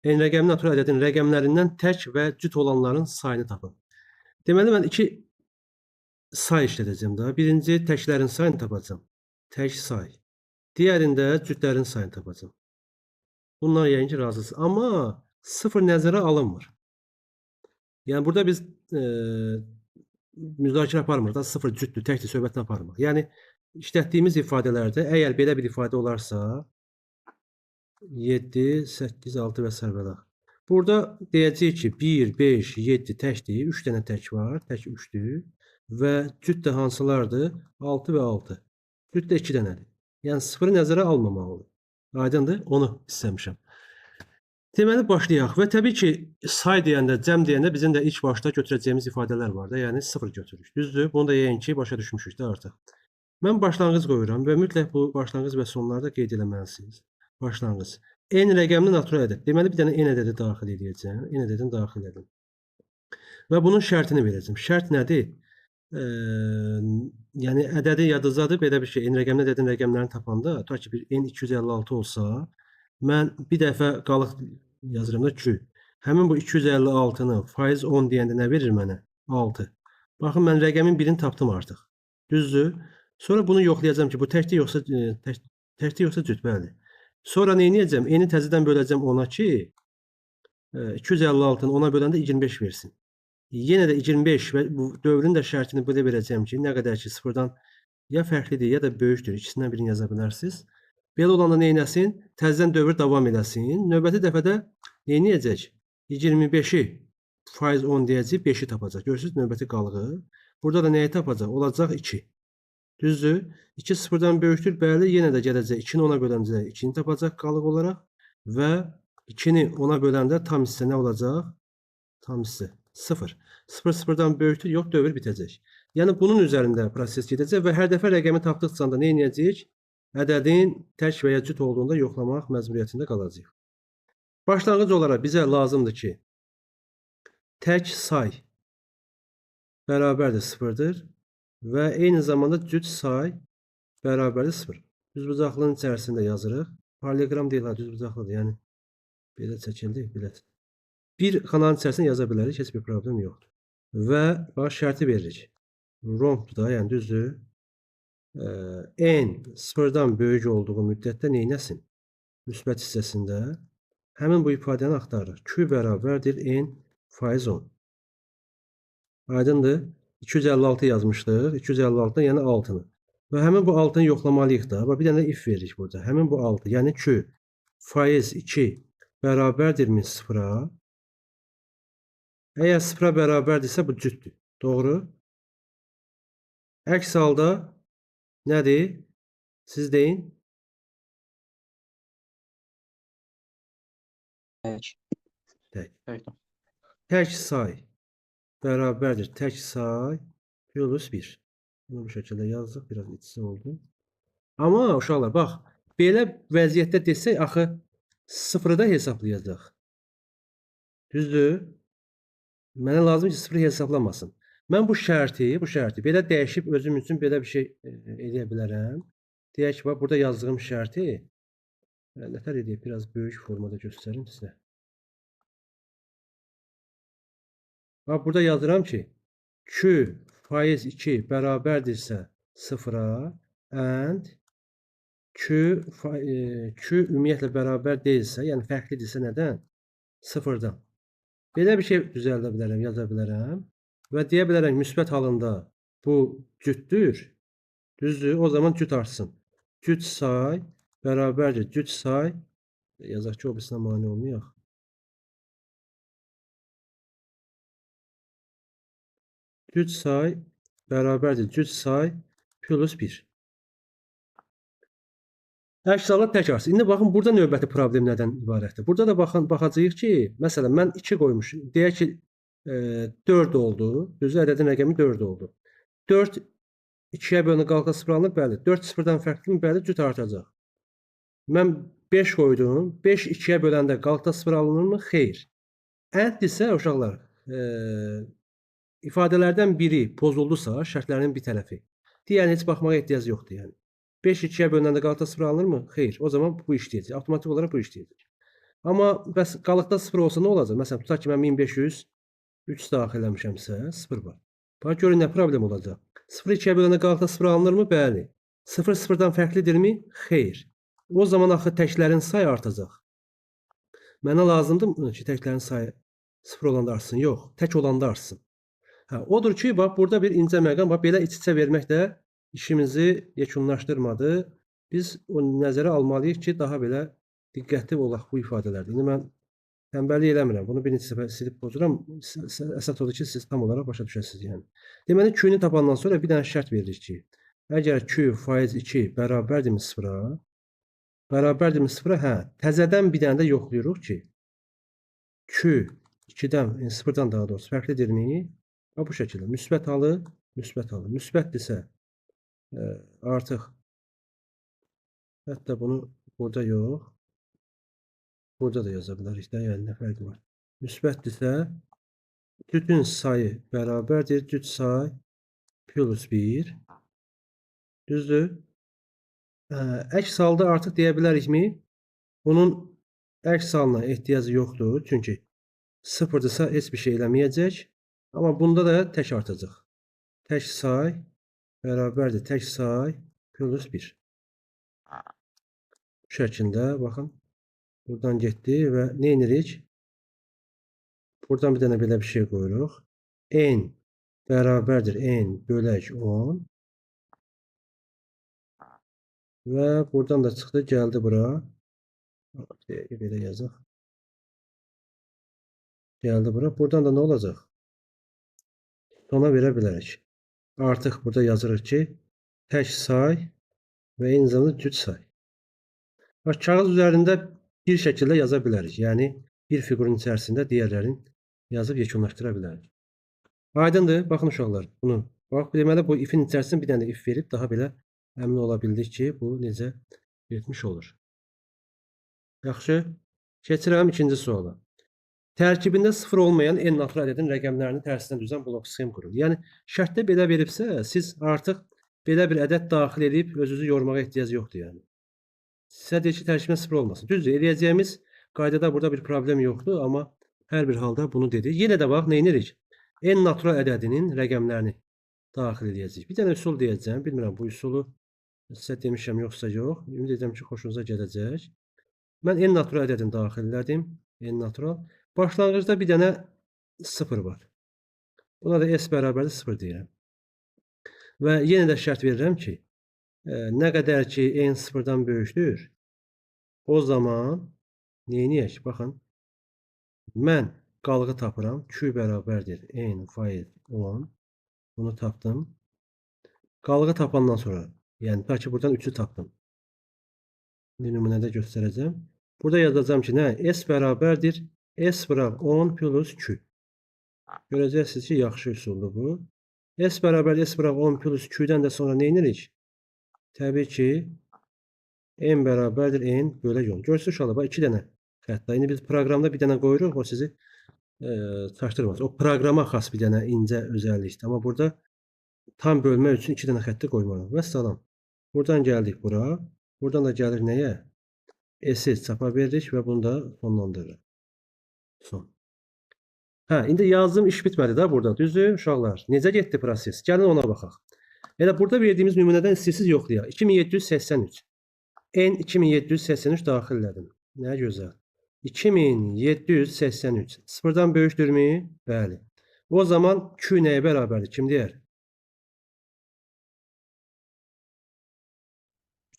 n rəqəmi natural ədədin rəqəmlərindən tək və cüt olanların sayını tapın. Deməli, mən iki say işlədəcəm də. Birinci təklərin sayını tapacağım. Tək say. Diğərində cütlərin sayını tapacağım. Bunlar yəqin ki, razısınız. Amma sıfır nəzərə alınmır. Yəni, burada biz müzakirə aparmırıq da, sıfır cütdür, təkdir söhbətini aparmırıq. Yəni, işlətdiyimiz ifadələrdə əgər belə bir ifadə olarsa, 7, 8, 6 və s. Burada deyəcəyik ki, 1, 5, 7 təkdir, 3 dənə tək var, tək 3-dür və cüt də hansılardır? 6 və 6. Cüt də 2 dənədir. Yəni, sıfırı nəzərə almamalıdır. Aydındır? Onu istəmişəm. Deməli, başlayaq və təbii ki, say deyəndə, cəm deyəndə bizim də ilk başda götürəcəyimiz ifadələr var da, yəni sıfır götürürük. Düzdür? Bunu da yəqin ki, başa düşmüşük də artıq. Mən başlanğıc qoyuram və mütləq bu başlanğıc və sonlarda qeyd eləməlisiniz. Başlanğıc. N rəqəmli natural ədəd. Deməli, bir dənə n ədədi daxil edəcəm. N ədədini daxil edim. Və bunun şərtini verəcəm. Şərt nədir? Yəni, ədədi yadınızdadır, belə bir şey. N rəqəmli ədədin rəqəmlərini tapanda, tutaq ki, bir n 256 olsa, mən bir dəfə qalıq yazıram da ki, həmin bu 256-nı faiz 10 deyəndə nə verir mənə? 6. Baxın, mən rəqəmin birini tapdım artıq. Düzdür? Sonra bunu yoxlayacağım ki, bu təkdir yoxsa cüt, bəli. Sonra nə edəcəm? N-i təzədən böləcəm 10-a ki, 256-nı 10-a böləndə 25 versin. Yenə də 25 və bu dövrün də şərtini belə verəcəm ki, nə qədər ki, sıfırdan ya fərqlidir, ya da böyükdür. İkisindən birini yaza bilərsiniz. Belə olanda nə edəsin? Təzədən dövr davam edəsin. Növbəti dəfədə nə edəcək? 25-i faiz 10 deyəcək, 5-i tapacaq. Görürsünüz, növbəti qalığı. Burada da nəyi tapacaq? Olacaq 2. Düzdür? 2 sıfırdan böyükdür. Bəli, yenə də gələcək. 2-ni 10-a böləndə 2-ni tapacaq qalıq olaraq və 2-ni 10-a böləndə tam hissə nə olacaq? Tam hissə 0. 0 sıfırdan böyükdür. Yox, dövr bitəcək. Yəni, bunun üzərində proses gedəcək və hər dəfə rəqəmi tapdıqca da nə edəcəyik? Ədədin tək və ya cüt olduğunda yoxlamaq məcburiyyətində qalacaq. Başlanğıc olaraq bizə lazımdır ki, tək say bərabərdir 0-dır və eyni zamanda cüt say bərabərdir 0. Düzbucaqlığın içərisində yazırıq. Paralleloqram deyil, düzbucaqlıdır. Yəni, belə çəkildi, belə. Bir xananın içərisində yaza bilərik, heç bir problem yoxdur. Və bax, şərti veririk. Rombdur da, yəni düzdür. N sıfırdan böyük olduğu müddətdə neynəsin? Müsbət hissəsində həmin bu ifadəni axtarırıq. Q bərabərdir N faiz 10. Aydındır? 256 yazmışdıq. 256-dan yəni 6-nı. Və həmin bu 6-nı yoxlamalıyıq da. Bir dənə if veririk burada. Həmin bu 6. Yəni Q faiz 2 bərabərdirmi 0-a? Əgər 0-a bərabərdirsə bu cütdür. Doğru? Əks halda nədir? Siz deyin. Tək. Tək say bərabərdir. Tək say plus 1. Bunu bu şəkildə yazdıq. Biraz içsi oldu. Amma uşaqlar, bax, belə vəziyyətdə desək, axı 0-ı da hesablayacaq. Düzdür? Mənə lazım ki, 0-ı hesablamasın. Mən bu şərti belə dəyişib özüm üçün belə bir şey edə bilərəm. Deyək ki, bax, burada yazdığım şərti nətər edək, biraz böyük formada göstərim sizə. Bax, burada yazıram ki, Q faiz 2 bərabərdirsə 0-a and Q ümumiyyətlə bərabər deyilsə, yəni fərqlidirsə nədən? 0-dan. Belə bir şey düzəldə bilərəm, yaza bilərəm. Və deyə bilərəm, müsbət halında bu cütdür. Düzdür? O zaman cüt artsın. Cüt say bərabərdir. Cüt say, yazaq ki, o birisine mane olmayaq. Cüt say bərabərdir. Cüt say plus 1. Əks halda tək artsın. İndi baxın, burada növbəti problem nədən ibarətdir? Burada da baxacağıq ki, məsələn, mən 2 qoymuşum. Deyək ki, 4 oldu. Düzdür, ədədin rəqəmi 4 oldu. 4 2-yə bölünür, qalqa 0 alınır. Bəli, 4 0-dan fərqlidir. Bəli, cüt artacaq. Mən 5 qoydum. 5 2-yə böləndə qalqa 0 alınırmı? Xeyr. And isə, uşaqlar, ifadələrdən biri pozuldusa, şərtlərinin bir tərəfi. Digərinə heç baxmağa ehtiyac yoxdur, yəni. 5 2-yə bölünəndə qalqa 0 alınırmı? Xeyr. O zaman bu işləyəcək. Avtomatik olaraq bu işləyəcək. Amma bəs qalıqda 0 olsa nə olacaq? Məsələn, tutaq ki, mən 1503 daxil eləmişəmsə, 0 var. Bax, görün nə problem olacaq. 0-ı 2-yə böləndə qalıqda 0 alınırmı? Bəli. 0 0-dan fərqlidirmi? Xeyr. O zaman axı təklərin sayı artacaq. Mənə lazımdır ki, təklərin sayı 0 olanda artsın. Yox, tək olanda artsın. Hə, odur ki, bax, burada bir incə məqam var. Belə iç-içə vermək də işimizi yekunlaşdırmadı. Biz o nəzərə almalıyıq ki, daha belə diqqətli olaq bu ifadələrdə. İndi mən tənbəllik eləmirəm. Bunu bir neçə dəfə silib pozuram. Əsas odur ki, siz tam olaraq başa düşəsiniz yəni. Deməli, Q-ni tapandan sonra bir dənə şərt veririk ki, əgər Q faiz 2 bərabərdirmi 0-a, bərabərdirmi 0-a, hə, təzədən bir dənə də yoxlayırıq ki, Q 2-dən, 0-dan daha doğrusu fərqlidirmi? Bu şəkildə müsbət halı, müsbət halı. Müsbətdirsə artıq hətta bunu burada yox, burada da yaza bilərik də, yəni nə fərqi var. Müsbətdirsə cütün sayı bərabərdir, cüt say plus 1. Düzdür? Əks halda artıq deyə bilərikmi? Bunun əks halına ehtiyacı yoxdur. Çünki 0-dırsa heç bir şey eləməyəcək. Amma bunda da tək artacaq. Tək say bərabərdir, tək say plus 1. Bu şəkildə, baxın. Buradan getdi və nə edirik? Buradan bir dənə belə bir şey qoyuruq. N bərabərdir, N bölək 10. Və buradan da çıxdı, gəldi bura. Belə yazaq. Gəldi bura. Buradan da nə olacaq? Sona verə bilərik. Artıq burada yazırıq ki, tək say və eyni zamanda cüt say. Bax, kağız üzərində bir şəkildə yaza bilərik. Yəni, bir fiqurun içərisində digərlərini yazıb yekunlaşdıra bilərik. Aydındır. Baxın uşaqlar. Bunu. Bax, deməli, bu ifin içərisində bir dənə də if verib daha belə əmin ola bildik ki, bu necə etmiş olur. Yaxşı. Keçirəm ikinci suala. Tərkibində 0 olmayan n natural ədədin rəqəmlərini tərsinə düzən blok sxem qurun. Yəni, şərtdə belə veribsə, siz artıq belə bir ədəd daxil edib özünüzü yormağa ehtiyac yoxdur yəni. Sizə deyir ki, tərkibində 0 olmasın. Düzdür, eləyəcəyimiz qaydada burada bir problem yoxdur, amma hər bir halda bunu dedik. Yenə də bax, nə edirik? N natural ədədinin rəqəmlərini daxil edəcəyik. Bir dənə üsul deyəcəm. Bilmirəm, bu üsulu sizə demişəm, yoxsa yox. Ümid edirəm ki, xoşunuza gələcək. Mən n natural ədədini daxil elədim. N natural. Başlanğıcda bir dənə 0 var. Buna da s bərabərdir 0 deyirəm. Və yenə də şərt verirəm ki, nə qədər ki n 0-dan böyükdür, o zaman neyiniyək? Baxın, mən qalığı tapıram. Q bərabərdir n faiz 10. Bunu tapdım. Qalığı tapandan sonra, yəni ta ki buradan 3-ü tapdım. Nümunədə göstərəcəm. Burada yazacağım ki, nə? S bərabərdir S bıraq 10 plus Q. Görəcəksiniz ki, yaxşı üsuldur bu. S bərabər S bıraq 10 plus Q-dən də sonra nə edirik? Təbii ki, N bərabərdir N bölək 10. Görürsünüz uşaqlar, 2 dənə xəttə. İndi biz proqramda bir dənə qoyuruq, o sizi çaşdırmaz. O proqrama xas bir dənə incə özəllikdir. Amma burada tam bölmək üçün 2 dənə xətti qoymalıyıq. Və salam. Buradan gəldik bura. Buradan da gəlir nəyə? S-i çapa veririk və bunu da sonlandırırıq. Son. Hə, indi yazdığım iş bitmədi də burada. Düzdür, uşaqlar? Necə getdi proses? Gəlin ona baxaq. Elə burada verdiyimiz nümunədən istəyirsiz yoxlayaq. 2783. N 2783 daxil elədim. Nə gözəl. 2783. 0-dan böyükdürmü? Bəli. O zaman Q nəyə bərabərdir? Kim deyər?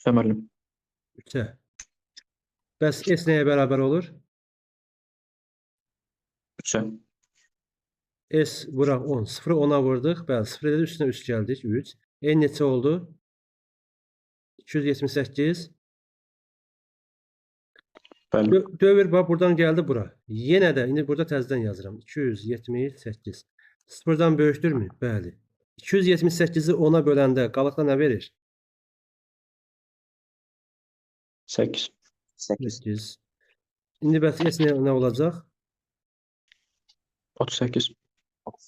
Müəllim. 3-ə. Bəs S nəyə bərabər olur? 3-ə. S bıraq 10. 0'ı 10'a vurduk. Bəli, 0 ilə üstünə 3 gəldik. 3. N neçə oldu? 278. Bəli. Dövr bax buradan gəldi bura. Yenə də indi burada təzədən yazıram. 278. 0-dan böyükdürmü? Bəli. 278-i 10'a böləndə qalıqda nə verir? 8. 8. İndi bəs S nə olacaq? 38.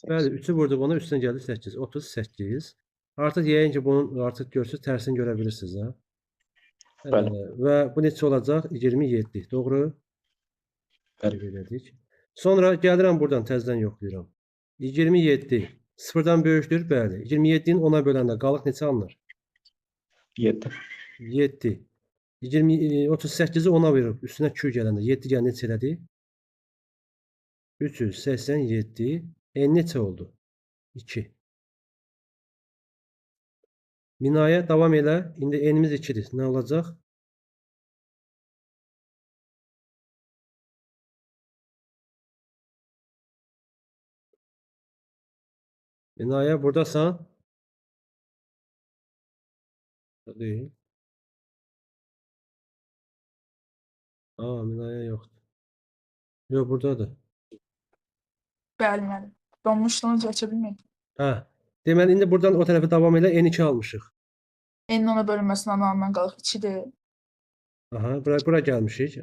Bəli, 3'ü vurduq ona, üstünə gəldi 8. 38. Artıq yəyin ki, bunun artıq görsüz tərsini görə bilirsiniz. Ha? Bəli. Və bu neçə olacaq? 27. Doğru. Bəli. Elədik. Sonra gəlirəm buradan təzədən yoxlayıram. 27 sıfırdan böyükdür, bəli. 27-ni 10-a böləndə qalıq neçə alınır? 7. 7. 38-i 10-a verib, üstünə 2 gələndə 7 gəl neçə elədi? 387. Neçə oldu? 2. Minaya davam elə. İndi n'imiz 2-dir. Nə olacaq? Minaya buradasan. Değil. Minaya yoxdur. Yox, buradadır. Bəli, müəllim. Donmuşluğunu açə bilmədim. Deməli, indi buradan o tərəfə davam elə. N2 almışıq. N-in ona bölünməsindən alınan qalıq 2-dir. Bura gəlmişik.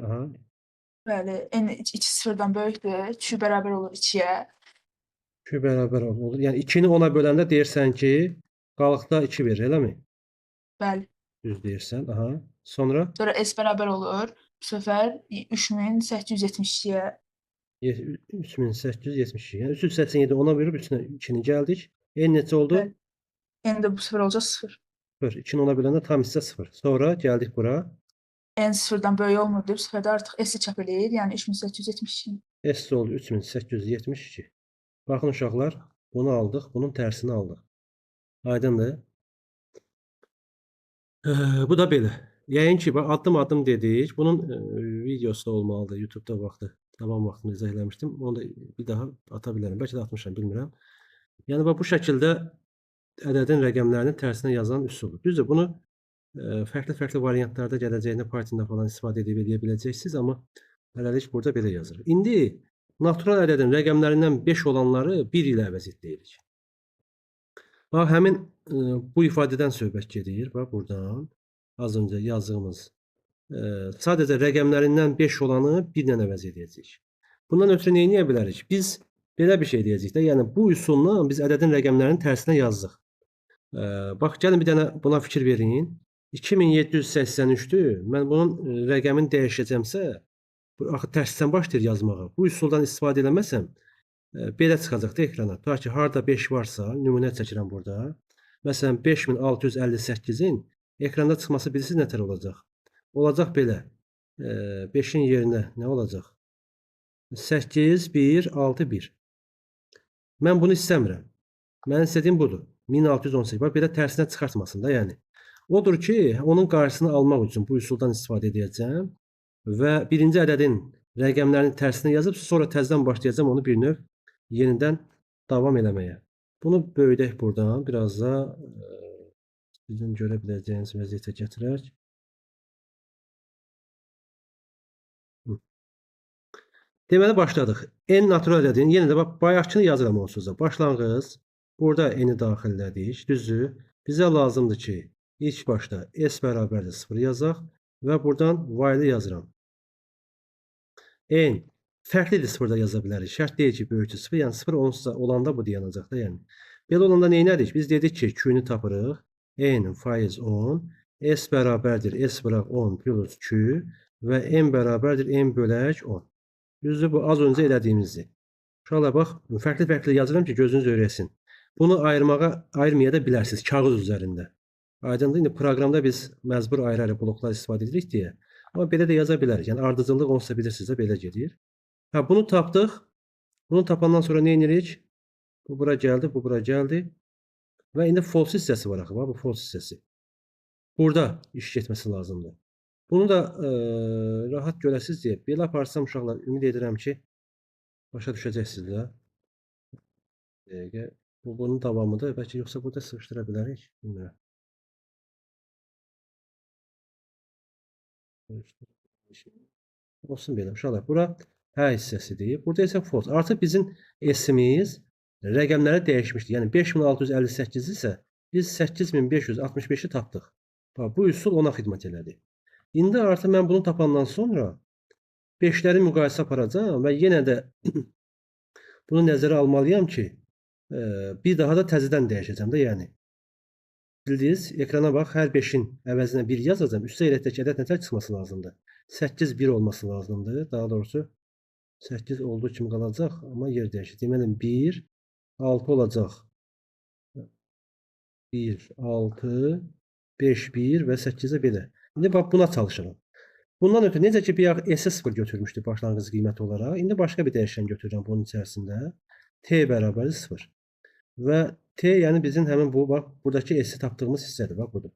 Bəli, N 2 sıfırdan böyükdür. 2 bərabər olur 2-yə. 2 bərabər olur. Yəni 2-ni 10-a böləndə deyirsən ki, qalıqda 2 verir, eləmi? Bəli. Düz deyirsən. Sonra Sonra S bərabər olur. Bu səfər 3872-yə. 3872. Yəni 387 10-a verib üstünə 2-ni gəldik. N neçə oldu? Bəli. N də bu səfər olacaq 0. 0. 2-ni 10-a böləndə tam hissə 0. Sonra gəldik bura. N sıfırdan böyük olmurdu. Bu səfər də artıq S-i çap eləyir. Yəni 3872. S oldu 3872. Baxın uşaqlar, bunu aldıq, bunun tərsini aldıq. Aydındır? Bu da belə. Yəqin ki, addım-addım dedik. Bunun videosu da olmalıdır. YouTube-da vaxtı, taban vaxtını izah eləmişdim. Onu da bir daha ata bilərəm. Bəlkə də atmışam, bilmirəm. Yəni bu şəkildə ədədin rəqəmlərinin tərsinə yazan üsuldur. Düzdür, bunu fərqli-fərqli variantlarda gələcəyində Pythonda falan istifadə edə biləcəksiniz, amma hələlik burada belə yazırıq. İndi natural ədədin rəqəmlərindən 5 olanları 1 ilə əvəz etdik. Bax, həmin bu ifadədən söhbət gedir. Bax, buradan az öncə yazdığımız sadəcə rəqəmlərindən 5 olanı 1 ilə əvəz edəcəyik. Bundan ötürü nə edə bilərik? Biz belə bir şey deyəcəyik də, yəni bu üsulla biz ədədin rəqəmlərinin tərsinə yazdıq. Bax, gəlin bir dənə buna fikir verin. 2783-dür. Mən bunun rəqəmini dəyişəcəmsə, axı tərsdən başlayır yazmağa. Bu üsuldan istifadə eləməsəm, belə çıxacaq da ekrana. Ta ki, harda 5 varsa, nümunə çəkirəm burada. Məsələn, 5658-in ekranda çıxması bilirsiniz nətər olacaq? Olacaq belə. 5-in yerinə nə olacaq? 8, 1, 6, 1. Mən bunu istəmirəm. Mən istədiyim budur. 1618. Bax, belə tərsinə çıxartmasın da, yəni. Odur ki, onun qarşısını almaq üçün bu üsuldan istifadə edəcəm və birinci ədədin rəqəmlərini tərsinə yazıb, sonra təzədən başlayacağım onu bir növ yenidən davam eləməyə. Bunu böyüdək buradan, biraz da sizin görə biləcəyiniz vəziyyətə gətirək. Deməli, başladıq. N natural ədədin, yenə də bax, bayaqçını yazıram onsuz da. Başlanğıc, burada N-i daxil elədik, düzdür. Bizə lazımdır ki, ilk başda S bərabərdir 0 yazaq və buradan while-i yazıram. N fərqlidir 0-da yaza bilərik. Şərt deyil ki, böyükdür 0, yəni 0 onsuz olanda bu dayanacaq da, yəni. Belə olanda nə edirik? Biz dedik ki, Q-ni tapırıq. N faiz 10, S bərabərdir S bıraq 10 plus Q və N bərabərdir N bölək 10. Düzdür, bu az öncə elədiyimizdir. Uşaqlar, bax, fərqli-fərqli yazıram ki, gözünüz öyrəsin. Bunu ayırmaya da bilərsiniz kağız üzərində. Aydındır, indi proqramda biz məcbur ayrı-ayrı bloklar istifadə edirik deyə. Amma belə də yaza bilərik. Yəni, ardıcıllıq onsuz da bilirsiniz də belə gedir. Bunu tapdıq. Bunu tapandan sonra nə edirik? Bu bura gəldi, bu bura gəldi. Və indi false hissəsi var axı, bu false hissəsi. Burada iş getməsi lazımdır. Bunu da rahat görəsiniz deyə belə aparsam uşaqlar, ümid edirəm ki, başa düşəcəksiniz də. Dəqiqə. Bu bunun davamıdır. Bəlkə yoxsa burada sıxışdıra bilərik. Bilmirəm. Olsun belə uşaqlar. Bura hə hissəsidir. Burada isə false. Artıq bizim S-imiz rəqəmləri dəyişmişdir. Yəni 5658 isə biz 8565-i tapdıq. Bu üsul ona xidmət elədi. İndi artıq mən bunu tapandan sonra 5-ləri müqayisə aparacağam və yenə də bunu nəzərə almalıyam ki, bir daha da təzədən dəyişəcəm də, yəni. Bildiniz, ekrana bax, hər 5-in əvəzinə 1 yazacağım. Üstə elətdəki ədəd nətər çıxması lazımdır? 8, 1 olması lazımdır. Daha doğrusu 8 olduğu kimi qalacaq, amma yer dəyişir. Deməli 1, 6 olacaq. 1, 6, 5, 1 və 8-ə belə. İndi bax buna çalışırıq. Bundan ötürü necə ki bir S-ə 0 götürmüşdük başlanğıc qiyməti olaraq. İndi başqa bir dəyişən götürürəm bunun içərisində. T bərabər 0. Və T yəni bizim həmin bu bax buradakı S-i tapdığımız hissədir. Bax budur.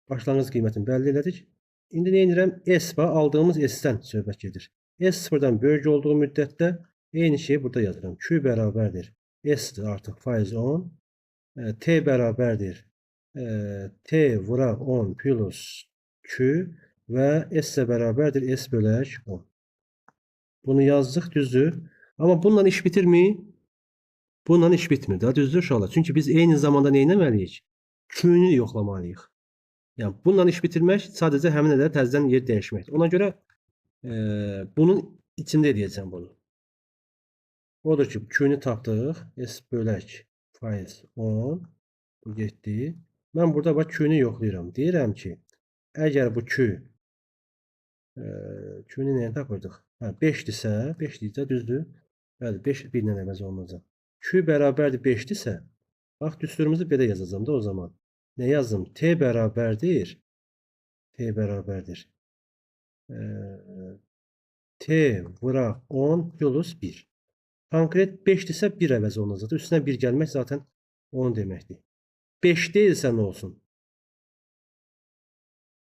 Başlanğıc qiymətini bəlli elədik. İndi nə edirəm? S bax aldığımız S-dən söhbət gedir. S 0-dan böyük olduğu müddətdə eyni şeyi burada yazıram. Q bərabərdir. S artıq faiz 10. T bərabərdir. T vuraq 10 plus Q və S bərabərdir. S bölək 10. Bunu yazdıq, düzdür. Amma bununla iş bitirmi? Bununla iş bitmir də, düzdür uşaqlar. Çünki biz eyni zamanda nə etməliyik? Q-nü yoxlamalıyıq. Yəni bununla iş bitirmək sadəcə həmin ədədə təzədən yer dəyişməkdir. Ona görə bunun içində edəcəm bunu. Odur ki, Q-nü tapdıq. S bölək faiz 10. Bu getdi. Mən burada bax Q-nü yoxlayıram. Deyirəm ki, əgər bu Q-nü nəyə tapırdıq? 5-dirsə, 5-dirsə düzdür. Bəli, 5 1 ilə əvəz olunacaq. Q bərabərdir 5-dirsə, bax düsturumuzu belə yazacağam da o zaman. Nə yazdım? T bərabərdir. T bərabərdir. T vuraq 10 plus 1. Konkret 5-dirsə 1 əvəz olunacaq. Üstünə 1 gəlmək zaten onu deməkdir. 5 deyilsə nə olsun?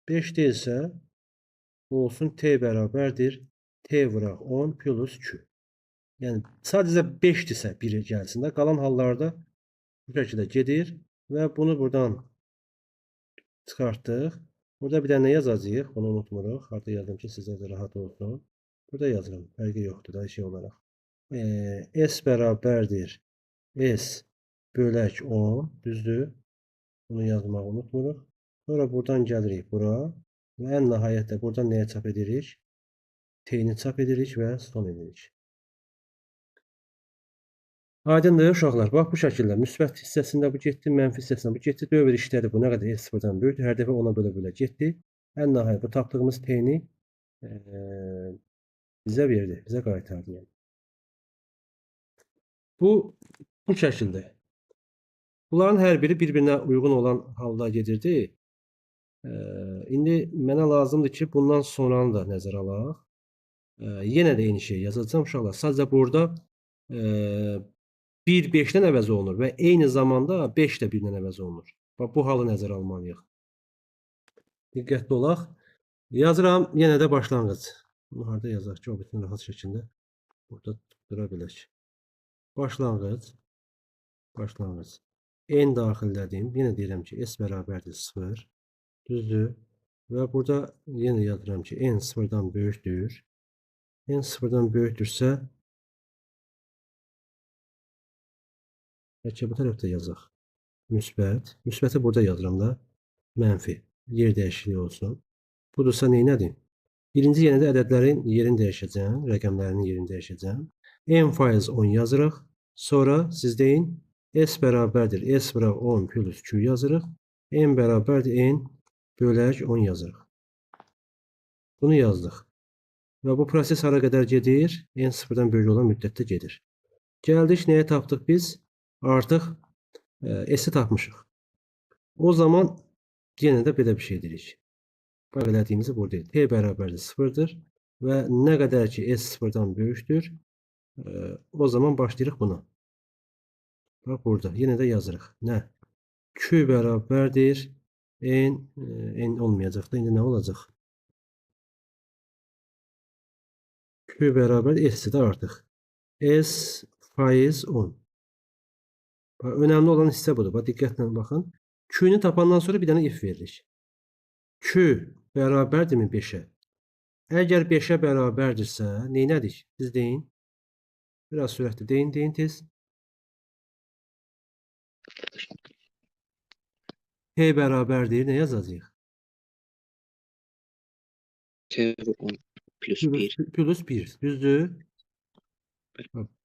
5 deyilsə olsun T bərabərdir. T vuraq 10 plus Q. Yəni sadəcə 5-dirsə 1 gəlsin də. Qalan hallarda bu şəkildə gedir və bunu buradan çıxartdıq. Burada bir dənə yazacağıq. Bunu unutmuruq. Harda yazdım ki, sizə də rahat olsun. Burada yazıram. Fərqi yoxdur da şey olaraq. S bərabərdir. S bölək 10. Düzdür. Bunu yazmağı unutmuruq. Sonra buradan gəlirik bura. Və ən nəhayətdə buradan nəyə çap edirik? T-ni çap edirik və son edirik. Aydındır uşaqlar. Bax bu şəkildə müsbət hissəsində bu getdi, mənfi hissəsində bu getdi. Dövr işlədi bu. Nə qədər S0-dan böyükdür. Hər dəfə ona bölə-bölə getdi. Ən nəhayət bu tapdığımız T-ni bizə verdi. Bizə qaytardı. Yəni. Bu şəkildə. Bunların hər biri bir-birinə uyğun olan halda gedirdi. İndi mənə lazımdır ki, bundan sonranı da nəzərə alaq. Yenə də eyni şey yazacağım uşaqlar. Sadəcə burada 1 5-dən əvəz olunur və eyni zamanda 5 də 1-dən əvəz olunur. Bax, bu halı nəzərə almalıyıq. Diqqətli olaq. Yazıram, yenə də başlanğıc. Bunu harada yazaq ki, o bütün rahat şəkildə burada dura bilək. Başlanğıc. Başlanğıc. N daxillədim. Yenə deyirəm ki, S bərabərdir 0. Düzdür. Və burada yenə yazıram ki, N 0-dan böyükdür. N 0-dan böyükdürsə, bəlkə bu tərəfdə yazaq. Müsbət. Müsbəti burada yazıram da. Mənfi. Yer dəyişikliyi olsun. Budursa neynədir? Birinci yenə də ədədlərin yerini dəyişəcəm. Rəqəmlərinin yerini dəyişəcəm. N faiz 10 yazırıq. Sonra siz deyin S bərabərdir. S vuraq 10 plus Q yazırıq. N bərabərdir. N bölək 10 yazırıq. Bunu yazdıq. Və bu proses hara qədər gedir? N 0-dan böyük olan müddətdə gedir. Gəldik, nəyə tapdıq biz? Artıq S-i tapmışıq. O zaman yenə də belə bir şey deyirik. Bax, elədiyimizi buradayıq. T bərabərdir 0-dır və nə qədər ki S 0-dan böyükdür, o zaman başlayırıq buna. Bax, burada. Yenə də yazırıq. Nə? Q bərabərdir. N olmayacaq da. İndi nə olacaq? Q bərabər S-dir artıq. S faiz 10. Önemli olan hissə budur. Bax, diqqətlə baxın. Q-nü tapandan sonra bir dənə if veririk. Q bərabərdirmi 5-ə? Əgər 5-ə bərabərdirsə, neynədik? Siz deyin. Biraz sürətli deyin tez. T bərabərdir. Nə yazacağıq? T 10 plus 1. Plus 1. Düzdür?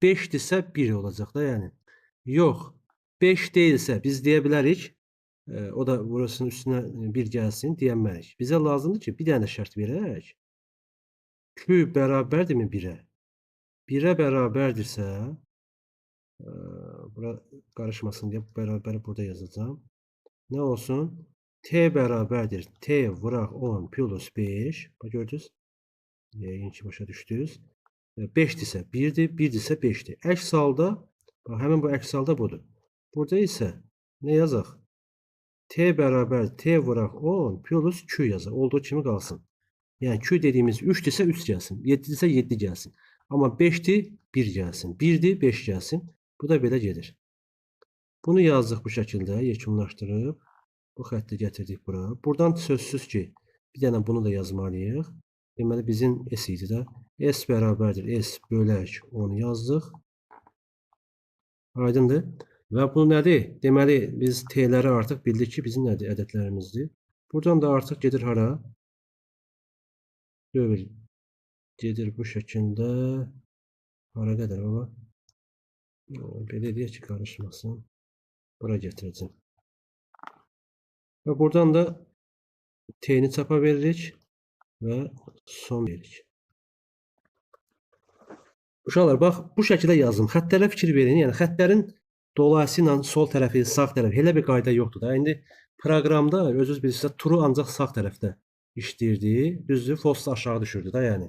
5-dirsə 1 olacaq da yəni. Yox. 5 deyilsə biz deyə bilərik. O da burasının üstünə 1 gəlsin deyənmərik. Bizə lazımdır ki, bir dənə şərt verək. Q bərabərdirmi 1-ə? 1'ə bərabərdirsə, bura qarışmasın deyə bərabəri burada yazacağam. Nə olsun? T bərabərdir. T vuraq 10 plus 5. Bax gördünüz? Yəqin ki, başa düşdünüz. 5-dirsə 1-dir, 1-dirsə 5-dir. Əks halda, bax həmin bu əks halda budur. Burada isə nə yazaq? T bərabər T vuraq 10 plus Q yazaq. Olduğu kimi qalsın. Yəni Q dediyimiz 3-dirsə 3 gəlsin. 7-dirsə 7 gəlsin. Amma 5-dir 1 gəlsin. 1-dir 5 gəlsin. Bu da belə gedir. Bunu yazdıq bu şəkildə, yekunlaşdırıb. Bu xətti gətirdik bura. Buradan sözsüz ki, bir dənə bunu da yazmalıyıq. Deməli, bizim S idi də. S bərabərdir. S bölək 10 yazdıq. Aydındır. Və bu nədir? Deməli, biz T'ləri artıq bildik ki, bizim nədir? Ədədlərimizdir. Buradan da artıq gedir hara? Dövr gedir bu şəkildə. Hara qədər baba? Belə deyək ki, qarışmasın. Bura gətirəcəm. Və buradan da T'ni çapa veririk və son veririk. Uşaqlar, bax, bu şəkildə yazdım. Xəttlərə fikir verin. Yəni, xəttlərin dolayısı ilə sol tərəfi, sağ tərəfi elə bir qayda yoxdur da. İndi proqramda özünüz bilirsiniz, true ancaq sağ tərəfdə işləyirdi. Düzdür, false aşağı düşürdü da, yəni.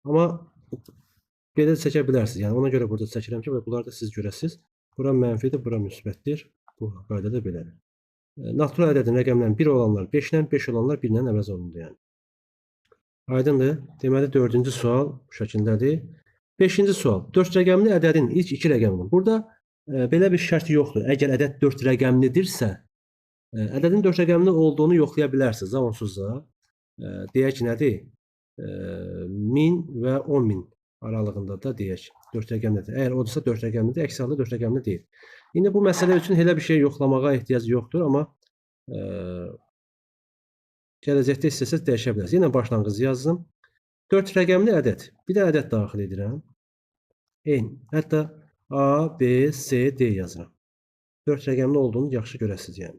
Amma belə də çəkə bilərsiniz. Yəni, ona görə burada çəkirəm ki, bunları da siz görəsiniz. Bura mənfidir, bura müsbətdir. Bu qayda da belədir. Natural ədədin rəqəmlərin 1 olanlar 5-lə, 5 olanlar 1-lə əvəz olundu, yəni. Aydındır. Deməli, 4-cü sual bu şəkildədir. 5-ci sual. 4 rəqəmli ədədin ilk 2 rəqəminin. Burada belə bir şərt yoxdur. Əgər ədəd 4 rəqəmlidirsə, ədədin 4 rəqəmli olduğunu yoxlaya bilərsiniz da, onsuz da. Deyək ki, nədir? 1000 və 10.000 aralığında da deyək. 4 rəqəmlidir. Əgər odursa 4 rəqəmlidir, əks halda 4 rəqəmli deyil. İndi bu məsələ üçün elə bir şey yoxlamağa ehtiyac yoxdur, amma gələcəkdə istəsəz dəyişə bilərsiniz. Yenə başlanğıc yazdım. 4 rəqəmli ədəd. Bir də ədəd daxil edirəm. Eyni. Hətta A, B, C, D yazıram. 4 rəqəmli olduğunu yaxşı görəsiniz, yəni.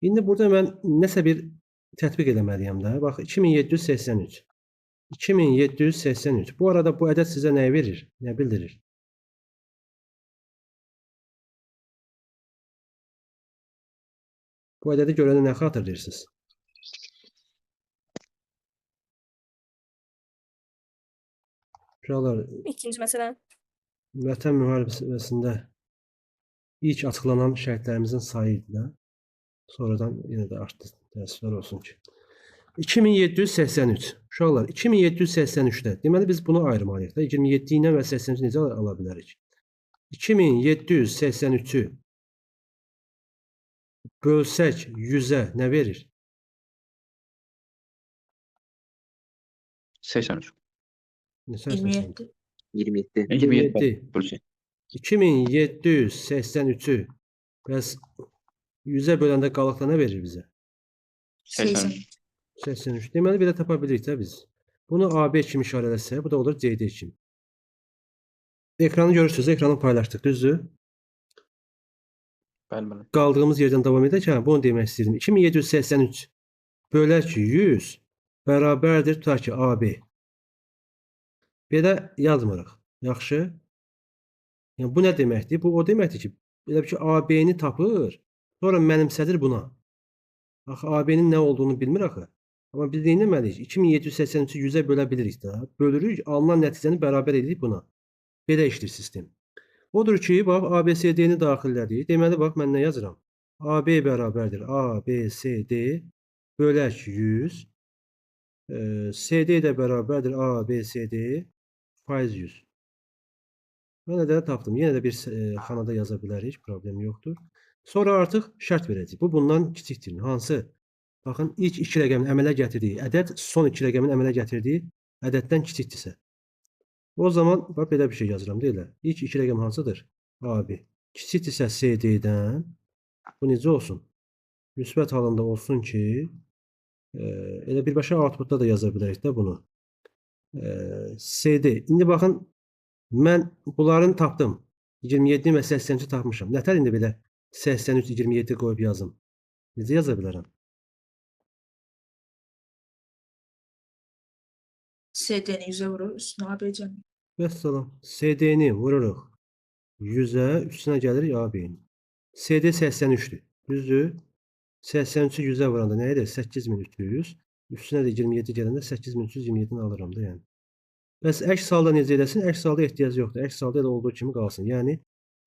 İndi burada mən nəsə bir tətbiq eləməliyəm də. Bax, 2783. 2783. Bu arada bu ədəd sizə nəyi verir? Nə bildirir? Bu ədədi görəndə nə xatırlayırsınız? Uşaqlar, İkinci məsələ. Vətən müharibəsində ilk açıqlanan şəhidlərimizin sayı idi də. Sonradan yenə də artdı. Təəssüflər olsun ki. 2783. Uşaqlar, 2783-də. Deməli, biz bunu ayırmalıyıq da. 27 ilə və 83 necə ala bilərik? 2783-ü bölsək 100-ə nə verir? 83. Neçə 27. 27. 27. 2783-ü bəs 100-ə böləndə qalıqda nə verir bizə? 80. 83. Deməli, belə tapa bilirik də biz. Bunu AB kimi işarələsək, bu da olur CD kimi. Ekranı görürsünüz, ekranı paylaşdıq, düzdür? Bəli. Qaldığımız yerdən davam edək. Bunu demək istəyirdim. 2783 bölək 100 bərabərdir, tutaq ki, AB. Belə yazmırıq. Yaxşı. Yəni, bu nə deməkdir? Bu o deməkdir ki, belə ki, AB-ni tapır, sonra mənimsədir buna. Axı, AB-nin nə olduğunu bilmir axı. Amma biz nə etməliyik? 2783-ü 100-ə bölə bilirik də. Bölürük, alınan nəticəni bərabər edirik buna. Belə işləyir sistem. Odur ki, bax, ABCD-ni daxillədik. Deməli, bax, mən nə yazıram? AB bərabərdir. ABCD bölək 100. CD də bərabərdir. ABCD faiz 100. Mən də tapdım. Yenə də bir xanada yaza bilərik. Problem yoxdur. Sonra artıq şərt verəcək. Bu, bundan kiçikdir. Hansı? Baxın, ilk 2 rəqəmin əmələ gətirdiyi ədəd son 2 rəqəmin əmələ gətirdiyi ədəddən kiçikdirsə. O zaman, bax, belə bir şey yazıram, deyil. İlk 2 rəqəm hansıdır? AB. Kiçikdirsə CD-dən. Bu necə olsun? Müsbət halında olsun ki, elə birbaşa outputda da yaza bilərik də bunu. CD. İndi baxın, mən bunların tapdım. 27 və 83 tapmışam. Nətər indi belə 83, 27 qoyub yazım? Necə yaza bilərəm? CD-ni 100-ə vurur, üstünə ABC-ni. Vəssalam. CD-ni vururuq 100-ə, üstünə gəlirik AB-nin. CD 83-dür. Düzdür? 83-ü 100-ə vuranda nə edir? 8300. Üstünə də 27 gələndə 8327-ni alıram da yəni. Bəs əks halda necə edəsin? Əks halda ehtiyac yoxdur. Əks halda elə olduğu kimi qalsın. Yəni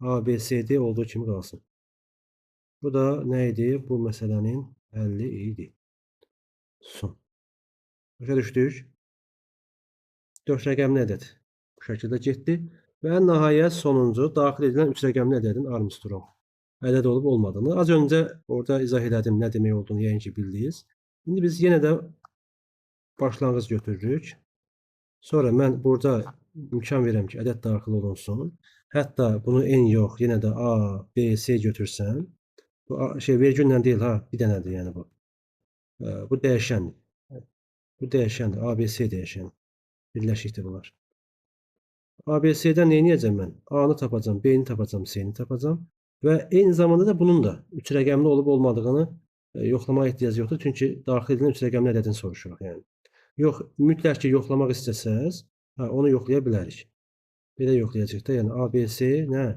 ABCD olduğu kimi qalsın. Bu da nə idi? Bu məsələnin həlli idi. Son. Başa düşdük? 4 rəqəmli ədəd bu şəkildə getdi və nəhayət sonuncu daxil edilən 3 rəqəmli ədədin Armstrong ədəd olub olmadığını. Az öncə orada izah elədim nə demək olduğunu yəqin ki bildiniz. İndi biz yenə də başlanğıc götürürük. Sonra mən burada imkan verirəm ki ədəd daxil olunsun. Hətta bunu n yox, yenə də A, B, C götürsəm. Bu vergüllə deyil ha, bir dənədir yəni bu. Bu dəyişəndir. Bu dəyişəndir. ABC dəyişəni. Birləşikdir bunlar. ABC'dən nə edəcəm mən? A-nı tapacam, B-ni tapacam, C-ni tapacam və eyni zamanda da bunun da 3 rəqəmli olub olmadığını yoxlamaya ehtiyac yoxdur. Çünki daxil edilən 3 rəqəmli ədədini soruşuruq yəni. Yox, mütləq ki yoxlamaq istəsəz, onu yoxlaya bilərik. Belə yoxlayacağıq da, yəni ABC nə?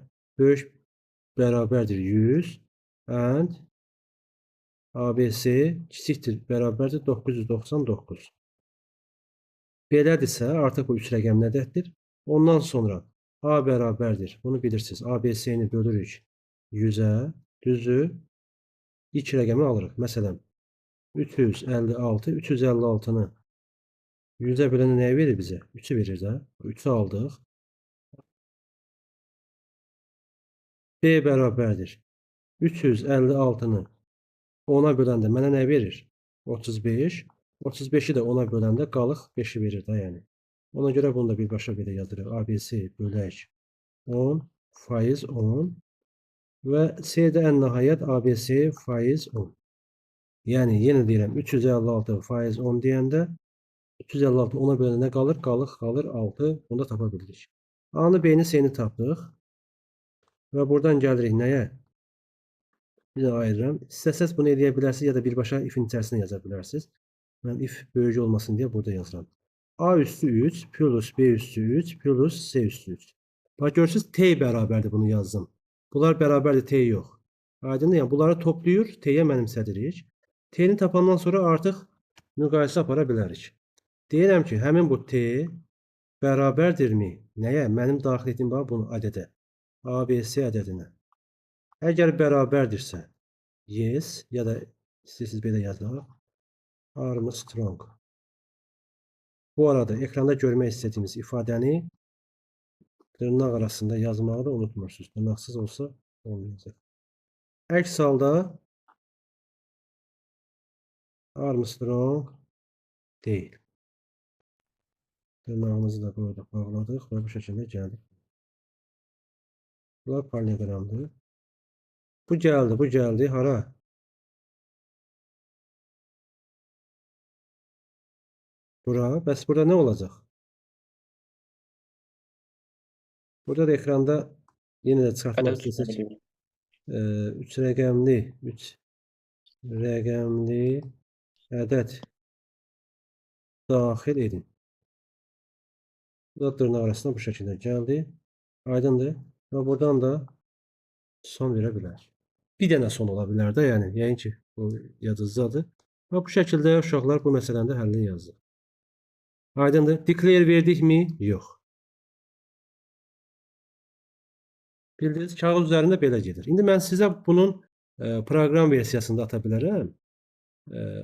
Böyük bərabərdir 100 and ABC kiçikdir bərabərdir 999. Belədirsə, artıq bu 3 rəqəmli ədəddir. Ondan sonra A bərabərdir. Bunu bilirsiniz. ABC-ni bölürük 100-ə. Düzdür? İlk rəqəmi alırıq. Məsələn, 356. 356-nı 100-ə bölənə nəyi verir bizə? 3-ü verir də. 3-ü aldıq. B bərabərdir. 356-nı 10-a böləndə mənə nə verir? 35. 35-i də 10-a böləndə qalıq 5-i verir də yəni. Ona görə bunu da birbaşa belə yazırıq. ABC bölək 10 faiz 10 və C-də ən nəhayət ABC faiz 10. Yəni yenə deyirəm 356 faiz 10 deyəndə 356 10-a bölənə nə qalır? Qalır 6. Bunu da tapa bildik. A-nı, B-ni, C-ni tapdıq. Və buradan gəlirik nəyə? Bir də ayırıram. İstəsəz bunu edə bilərsiniz ya da birbaşa if-in içərisində yaza bilərsiniz. Mən if böyük olmasın deyə burada yazıram. A üstü 3 plus B üstü 3 plus C üstü 3. Bax görürsünüz T bərabərdir bunu yazdım. Bunlar bərabərdir T yox. Aydındır yəni bunları toplayır T-yə mənimsədirik. T-ni tapandan sonra artıq müqayisə apara bilərik. Deyirəm ki həmin bu T bərabərdirmi? Nəyə? Mənim daxil etdiyim bunu ədədə. ABC ədədinə. Əgər bərabərdirsə yes ya da istəyirsiniz belə yazaq. Armstrong. Bu arada ekranda görmək istədiyimiz ifadəni dırnaq arasında yazmağı da unutmursunuz. Dırnaqsız olsa olmayacaq. Əks halda Armstrong deyil. Dırnağımızı da burada bağladıq və bu şəkildə gəldik. Bunlar paralelogramdır. Bu gəldi. Hara? Bura. Bəs burada nə olacaq? Burada da ekranda yenə də çıxartmaq istəsək 3 rəqəmli ədəd daxil edin. Bu da dırnaq arasında bu şəkildə gəldi. Aydındır. Və buradan da son verə bilər. Bir dənə son ola bilər də, yəni yəqin ki bu yadınızdadır. Və bu şəkildə uşaqlar bu məsələnin də həllini yazdı. Aydındır. Declare verdikmi? Yox. Bildiniz, kağız üzərində belə gedir. İndi mən sizə bunun proqram versiyasında ata bilərəm.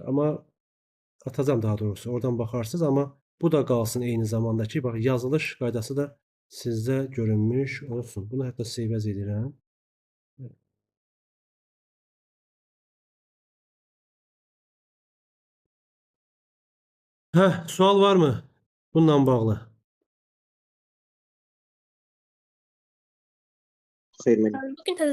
Amma atacağım daha doğrusu. Oradan baxarsınız. Amma bu da qalsın eyni zamanda ki, bax yazılış qaydası da sizdə görünmüş olsun. Bunu hətta save as edirəm. Hə, sual varmı bununla bağlı? Xeyr, mən Bugün təzə